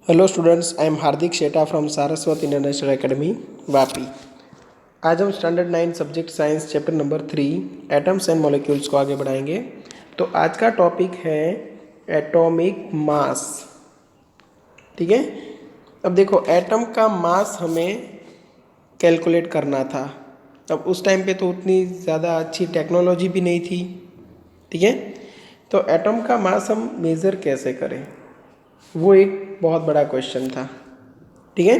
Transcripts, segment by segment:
Hello students, I am Hardik Sheta from Saraswat international academy Vapi. आज हम standard 9 subject science chapter number 3 atoms and molecules को आगे बढ़ाएंगे। तो आज का टॉपिक है एटॉमिक मास। ठीक है, अब देखो एटम का मास हमें कैलकुलेट करना था। अब उस टाइम पे तो उतनी ज़्यादा अच्छी टेक्नोलॉजी भी नहीं थी। ठीक है, तो एटम का मास हम मेज़र कैसे करें, वो एक बहुत बड़ा क्वेश्चन था। ठीक है,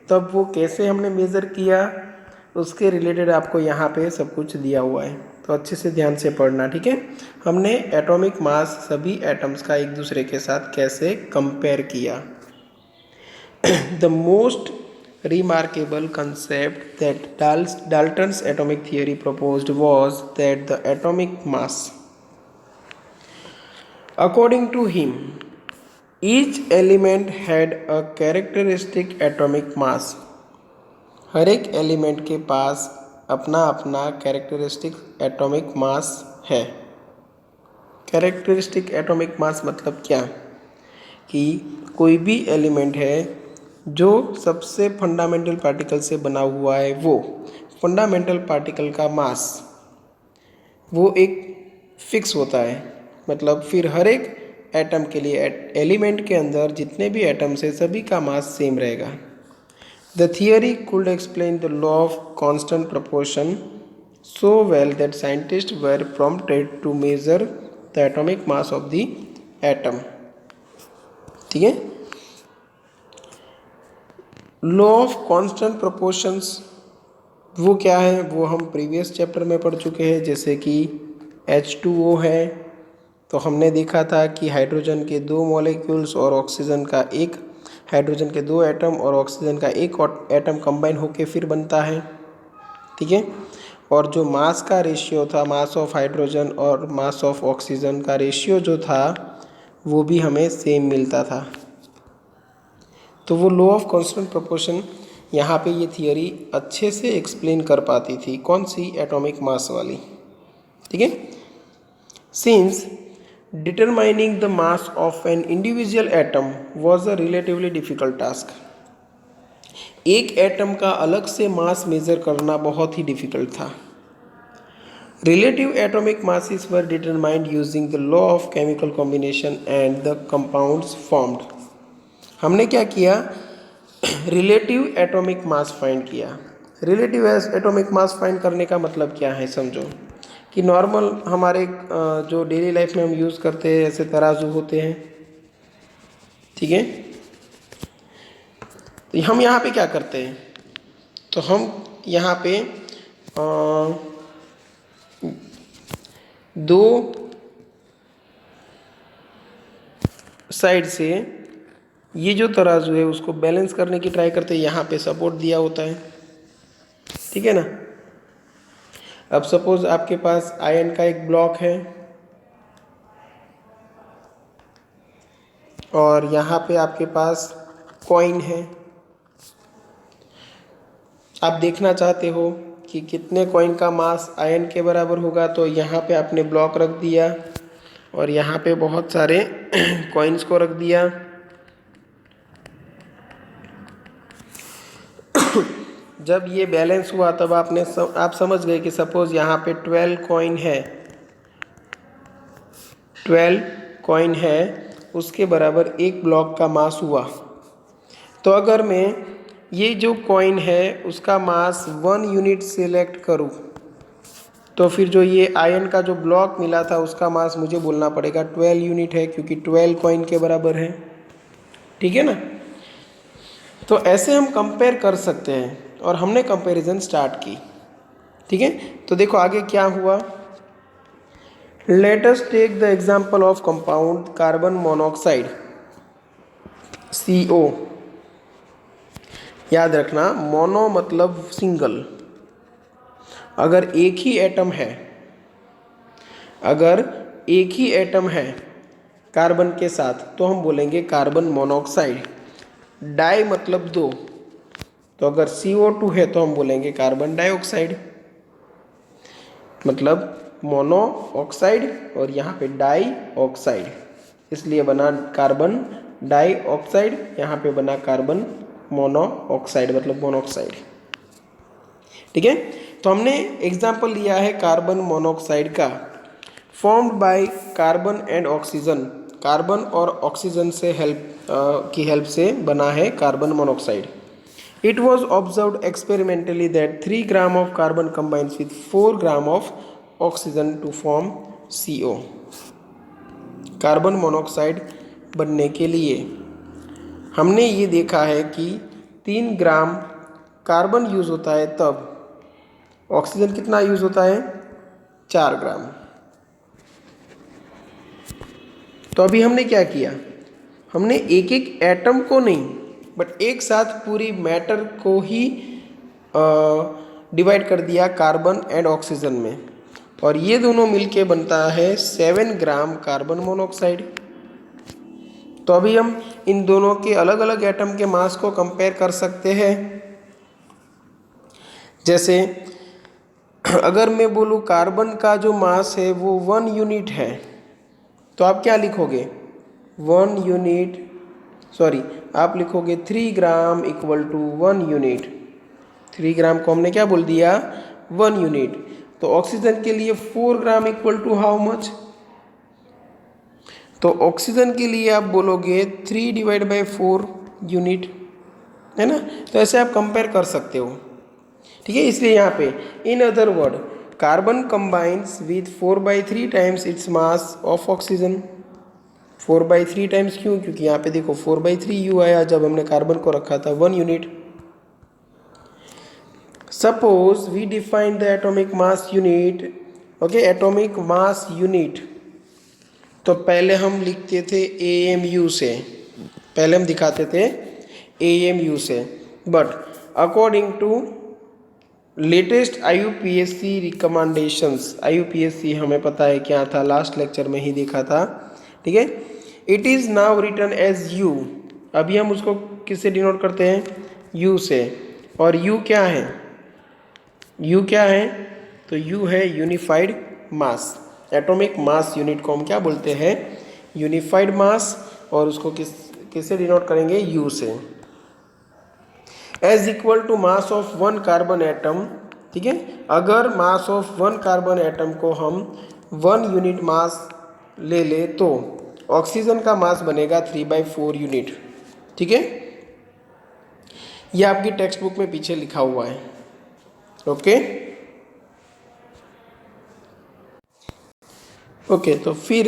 तब वो कैसे हमने मेज़र किया उसके रिलेटेड आपको यहाँ पे सब कुछ दिया हुआ है, तो अच्छे से ध्यान से पढ़ना। ठीक है, हमने एटॉमिक मास सभी एटम्स का एक दूसरे के साथ कैसे कंपेयर किया। The most remarkable concept that Dalton's atomic theory proposed was that the atomic mass, according to him, each element had a characteristic atomic mass. हर एक एलिमेंट के पास अपना अपना कैरेक्टरिस्टिक एटॉमिक मास है। कैरेक्टरिस्टिक एटॉमिक मास मतलब क्या, कि कोई भी एलिमेंट है जो सबसे फंडामेंटल पार्टिकल से बना हुआ है, वो फंडामेंटल पार्टिकल का मास वो एक फिक्स होता है। मतलब फिर हर एक एटम के लिए एलिमेंट के अंदर जितने भी एटम्स है सभी का मास सेम रहेगा। The theory could explain the law of constant proportion so well that scientists were prompted to measure the atomic mass of the atom. ठीक है, लॉ ऑफ कांस्टेंट प्रोपोर्शंस वो क्या है, वो हम प्रीवियस चैप्टर में पढ़ चुके हैं। जैसे कि H2O है, तो हमने देखा था कि हाइड्रोजन के 2 मॉलिक्यूल्स और ऑक्सीजन का एक, हाइड्रोजन के 2 एटम और ऑक्सीजन का एक एटम कंबाइन होके फिर बनता है। ठीक है, और जो मास का रेशियो था, मास ऑफ हाइड्रोजन और मास ऑफ ऑक्सीजन का रेशियो जो था वो भी हमें सेम मिलता था। तो वो लॉ ऑफ कांस्टेंट प्रोपोर्शन यहाँ पे ये थियरी अच्छे से एक्सप्लेन कर पाती थी। कौन सी, एटॉमिक मास वाली। ठीक है, since determining the mass of an individual atom was a relatively difficult task. एक एटम का अलग से मास मेजर करना बहुत ही डिफिकल्ट था। Relative atomic masses were determined using the law of chemical combination and the compounds formed. हमने क्या किया, रिलेटिव एटॉमिक मास फाइंड किया। रिलेटिव एटॉमिक मास फाइंड करने का मतलब क्या है, समझो कि नॉर्मल हमारे जो डेली लाइफ में हम यूज़ करते हैं ऐसे तराजू होते हैं। ठीक है, तो हम यहाँ पे क्या करते हैं, तो हम यहाँ पे दो साइड से ये जो तराजू है उसको बैलेंस करने की ट्राई करते हैं। यहाँ पे सपोर्ट दिया होता है। ठीक है ना, अब सपोज आपके पास आयन का एक ब्लॉक है और यहाँ पे आपके पास कॉइन है। आप देखना चाहते हो कि कितने कॉइन का मास आयन के बराबर होगा, तो यहाँ पे आपने ब्लॉक रख दिया और यहाँ पे बहुत सारे कॉइन्स को रख दिया। जब ये बैलेंस हुआ तब आप समझ गए कि सपोज यहाँ पे 12 कॉइन है, 12 कॉइन है, उसके बराबर एक ब्लॉक का मास हुआ। तो अगर मैं ये जो कॉइन है उसका मास 1 यूनिट सिलेक्ट करूँ, तो फिर जो ये आयन का जो ब्लॉक मिला था उसका मास मुझे बोलना पड़ेगा 12 यूनिट है, क्योंकि 12 कॉइन के बराबर है। ठीक है ना, तो ऐसे हम कंपेयर कर सकते हैं और हमने कंपैरिजन स्टार्ट की। ठीक है, तो देखो आगे क्या हुआ। Let us take the example of compound carbon monoxide CO। याद रखना, मोनो मतलब सिंगल। अगर एक ही एटम है, अगर एक ही एटम है कार्बन के साथ तो हम बोलेंगे कार्बन मोनोऑक्साइड। डाई मतलब दो, तो अगर CO2 है तो हम बोलेंगे कार्बन डाइऑक्साइड। मतलब मोनो ऑक्साइड और यहाँ पे डाई ऑक्साइड, इसलिए बना कार्बन डाइऑक्साइड, यहाँ पे बना कार्बन मोनोऑक्साइड मतलब मोनोऑक्साइड। ठीक है, तो हमने एग्जाम्पल लिया है कार्बन मोनोऑक्साइड का, formed by carbon and oxygen, carbon और ऑक्सीजन से की हेल्प से बना है carbon monoxide. It was observed experimentally that 3 gram of carbon combines with 4 gram of oxygen to form CO। Carbon monoxide बनने के लिए हमने ये देखा है कि 3 ग्राम कार्बन यूज़ होता है, तब ऑक्सीजन कितना यूज़ होता है, 4 ग्राम। तो अभी हमने क्या किया, हमने एक एक एटम को नहीं बट एक साथ पूरी मैटर को ही डिवाइड कर दिया कार्बन एंड ऑक्सीजन में, और ये दोनों मिलके बनता है 7 ग्राम कार्बन मोनोऑक्साइड। तो अभी हम इन दोनों के अलग अलग एटम के मास को कंपेयर कर सकते हैं। जैसे अगर मैं बोलूँ कार्बन का जो मास है वो 1 यूनिट है, तो आप क्या लिखोगे, 1 यूनिट, सॉरी आप लिखोगे 3 ग्राम इक्वल टू 1 यूनिट। 3 ग्राम को हमने क्या बोल दिया, 1 यूनिट। तो ऑक्सीजन के लिए 4 gram equal to how much, तो ऑक्सीजन के लिए आप बोलोगे 3 डिवाइड बाई 4 यूनिट, है ना। तो ऐसे आप कंपेयर कर सकते हो। ठीक है, इसलिए यहाँ पे in other word carbon combines with 4/3 times its mass of oxygen. 4/3 times क्यों, क्योंकि यहाँ पे देखो 4/3 यू आया जब हमने कार्बन को रखा था 1 unit. Suppose we define the atomic mass unit, okay, atomic mass unit, तो पहले हम लिखते थे AMU से, पहले हम दिखाते थे AMU से, but according to latest IUPAC recommendations, IUPAC हमें पता है क्या था, लास्ट लेक्चर में ही देखा था। ठीक है, it is now written as U। अभी हम उसको किससे डिनोट करते हैं, U से। और U क्या है, U क्या है, तो U है यूनिफाइड मास। एटॉमिक मास यूनिट को हम क्या बोलते हैं, यूनिफाइड मास, और उसको किससे डिनोट करेंगे, U से। As equal to mass of 1 carbon atom. ठीक है, अगर मास ऑफ 1 कार्बन एटम को हम 1 यूनिट मास ले ले तो ऑक्सीजन का मास बनेगा 3/4 यूनिट। ठीक है, ये आपकी टेक्स्ट बुक में पीछे लिखा हुआ है। ओके ओके, तो फिर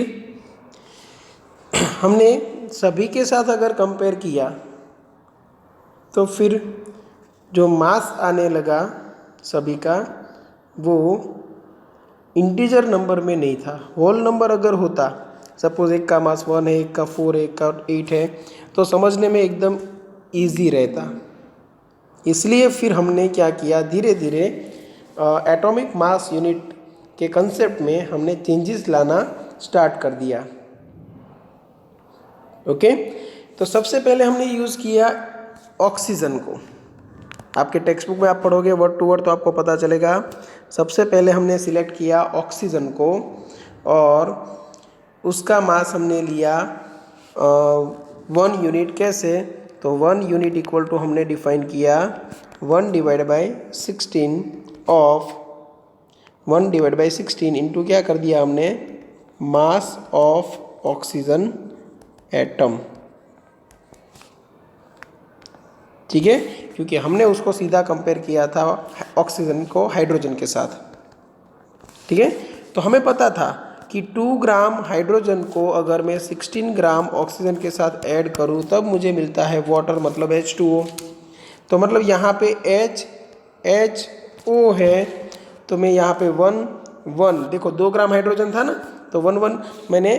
हमने सभी के साथ अगर कंपेयर किया तो फिर जो मास आने लगा सभी का वो इंटीजर नंबर में नहीं था, होल नंबर अगर होता, सपोज एक का मास 1 है, एक का 4 है, एक का 8 है, तो समझने में एकदम इजी रहता। इसलिए फिर हमने क्या किया, धीरे धीरे एटॉमिक मास यूनिट के कंसेप्ट में हमने चेंजेस लाना स्टार्ट कर दिया। ओके, तो सबसे पहले हमने यूज़ किया ऑक्सीजन को। आपके टेक्स्ट बुक में आप पढ़ोगे वर्ड टू वर्ड तो आपको पता चलेगा। सबसे पहले हमने सिलेक्ट किया ऑक्सीजन को और उसका मास हमने लिया 1 यूनिट। कैसे, तो 1 यूनिट इक्वल टू हमने डिफाइन किया 1 divide by 16 of 1 divide by 16 into क्या कर दिया हमने, मास ऑफ ऑक्सीजन एटम। ठीक है, क्योंकि हमने उसको सीधा कंपेयर किया था ऑक्सीजन को हाइड्रोजन के साथ। ठीक है, तो हमें पता था कि 2 ग्राम हाइड्रोजन को अगर मैं 16 ग्राम ऑक्सीजन के साथ ऐड करूं तब मुझे मिलता है वाटर, मतलब H2O। तो मतलब यहाँ पे HO है, तो मैं यहाँ पे 1 देखो 2 ग्राम हाइड्रोजन था ना, तो 1 मैंने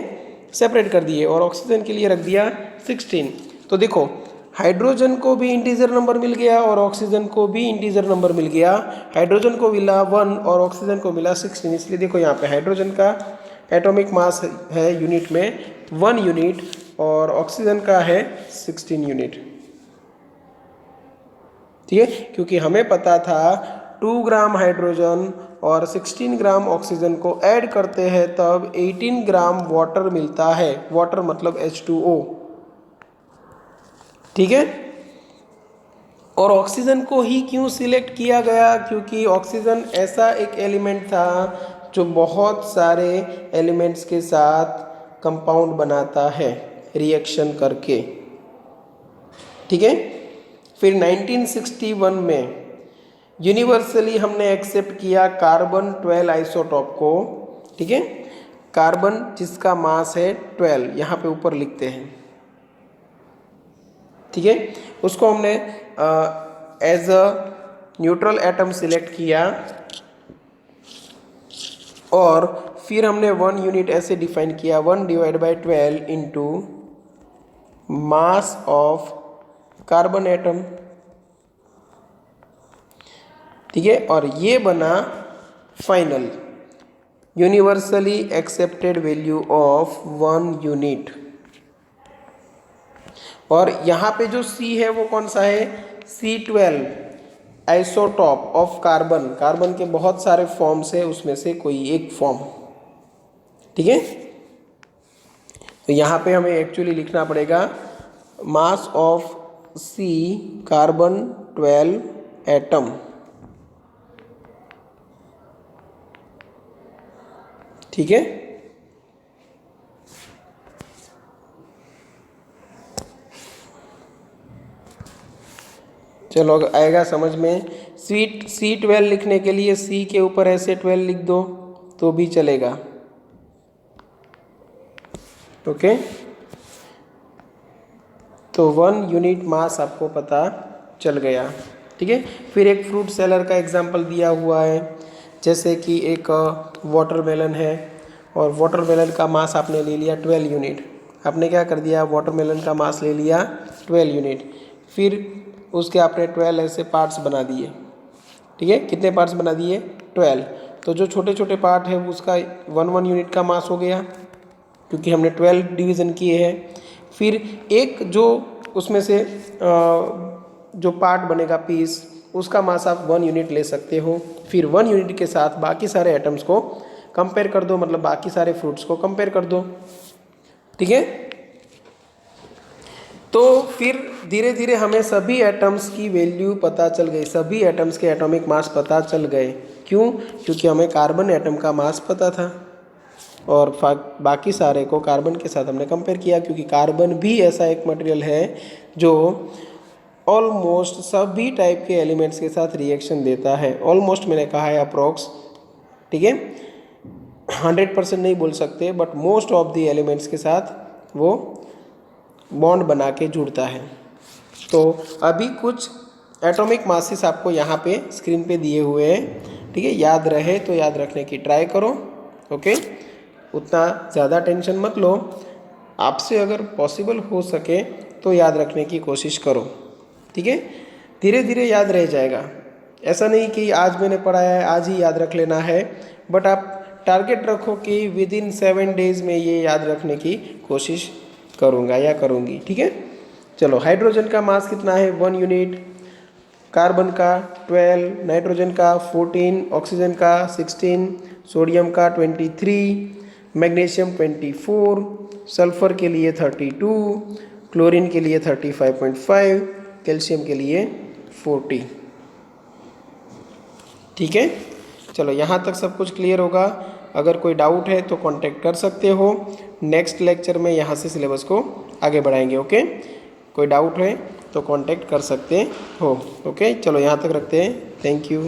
सेपरेट कर दिए और ऑक्सीजन के लिए रख दिया 16। तो देखो हाइड्रोजन को भी इंटीजर नंबर मिल गया और ऑक्सीजन को भी इंटीजर नंबर मिल गया। हाइड्रोजन को मिला 1 और ऑक्सीजन को मिला 16, इसलिए देखो यहाँ पे हाइड्रोजन का एटॉमिक मास है यूनिट में 1 यूनिट और ऑक्सीजन का है 16 यूनिट। ठीक है, क्योंकि हमें पता था 2 ग्राम हाइड्रोजन और 16 ग्राम ऑक्सीजन को ऐड करते हैं तब 18 ग्राम वाटर मिलता है। वाटर मतलब H2O। ठीक है। और ऑक्सीजन को ही क्यों सिलेक्ट किया गया, क्योंकि ऑक्सीजन ऐसा एक एलिमेंट था जो बहुत सारे एलिमेंट्स के साथ कंपाउंड बनाता है रिएक्शन करके, ठीक है। फिर 1961 में यूनिवर्सली हमने एक्सेप्ट किया कार्बन 12 आइसोटॉप को, ठीक है। कार्बन जिसका मास है 12, यहाँ पे ऊपर लिखते हैं, ठीक है। उसको हमने as a neutral atom select किया और फिर हमने 1 यूनिट ऐसे डिफाइन किया, 1/12 into mass of carbon atom, ठीक है। और ये बना final universally accepted value of 1 unit. और यहाँ पे जो C है वो कौन सा है, C12 isotope of carbon. Carbon के बहुत सारे फॉर्म्स है, उसमें से कोई एक फॉर्म, ठीक है। तो यहाँ पे हमें एक्चुअली लिखना पड़ेगा mass of C carbon 12 atom, ठीक है। चलो आएगा समझ में। C12 लिखने के लिए C के ऊपर ऐसे 12 लिख दो तो भी चलेगा, ओके। तो 1 यूनिट मास आपको पता चल गया, ठीक है। फिर एक फ्रूट सेलर का एग्जांपल दिया हुआ है, जैसे कि एक वाटरमेलन है और वाटरमेलन का मास आपने ले लिया 12 यूनिट। आपने क्या कर दिया, वाटरमेलन का मास ले लिया 12 यूनिट, फिर उसके आपने 12 ऐसे पार्ट्स बना दिए, ठीक है। कितने पार्ट्स बना दिए, 12। तो जो छोटे छोटे पार्ट है उसका 1 यूनिट का मास हो गया, क्योंकि हमने 12 डिवीज़न किए हैं। फिर एक जो उसमें से जो पार्ट बनेगा पीस, उसका मास आप 1 यूनिट ले सकते हो। फिर 1 यूनिट के साथ बाकी सारे एटम्स को कंपेयर कर दो, मतलब बाकी सारे फ्रूट्स को कंपेयर कर दो, ठीक है। तो फिर धीरे धीरे हमें सभी एटम्स की वैल्यू पता चल गई, सभी एटम्स के एटॉमिक मास पता चल गए। क्यों, क्योंकि हमें कार्बन एटम का मास पता था और बाकी सारे को कार्बन के साथ हमने कंपेयर किया, क्योंकि कार्बन भी ऐसा एक मटेरियल है जो ऑलमोस्ट सभी टाइप के एलिमेंट्स के साथ रिएक्शन देता है। ऑलमोस्ट मैंने कहा है अप्रॉक्स, ठीक है। 100% नहीं बोल सकते, but most of the elements के साथ वो बॉन्ड बना के जुड़ता है। तो अभी कुछ एटॉमिक मासेस आपको यहाँ पे स्क्रीन पे दिए हुए हैं, ठीक है। याद रहे तो याद रखने की ट्राई करो, ओके। उतना ज़्यादा टेंशन मत लो, आपसे अगर पॉसिबल हो सके तो याद रखने की कोशिश करो, ठीक है। धीरे धीरे याद रह जाएगा, ऐसा नहीं कि आज मैंने पढ़ाया है आज ही याद रख लेना है, बट आप टारगेट रखो कि विदिन 7 डेज में ये याद रखने की कोशिश करूँगा या करूँगी, ठीक है। चलो, हाइड्रोजन का मास कितना है, 1 यूनिट, कार्बन का 12, नाइट्रोजन का 14, ऑक्सीजन का 16, सोडियम का 23, मैग्नीशियम 24, सल्फर के लिए 32, क्लोरीन के लिए 35.5, कैल्शियम के लिए 40, ठीक है। चलो, यहाँ तक सब कुछ क्लियर होगा। अगर कोई डाउट है तो कांटेक्ट कर सकते हो। नेक्स्ट लेक्चर में यहाँ से सिलेबस को आगे बढ़ाएंगे, ओके। कोई डाउट है तो कांटेक्ट कर सकते हो, ओके। चलो, यहाँ तक रखते हैं, थैंक यू।